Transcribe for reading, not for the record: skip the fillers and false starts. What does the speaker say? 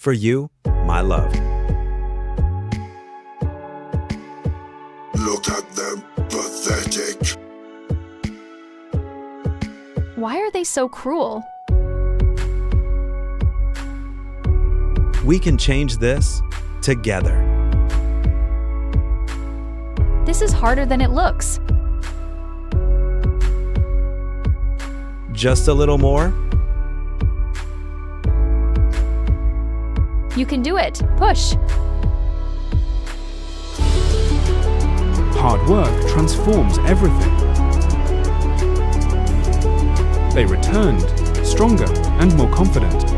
for you, my love. Look at them, pathetic. Why are they so cruel? We can change this together. This is harder than it looks. Just a little more. You can do it. Push. Hard work transforms everything. They returned, stronger and more confident.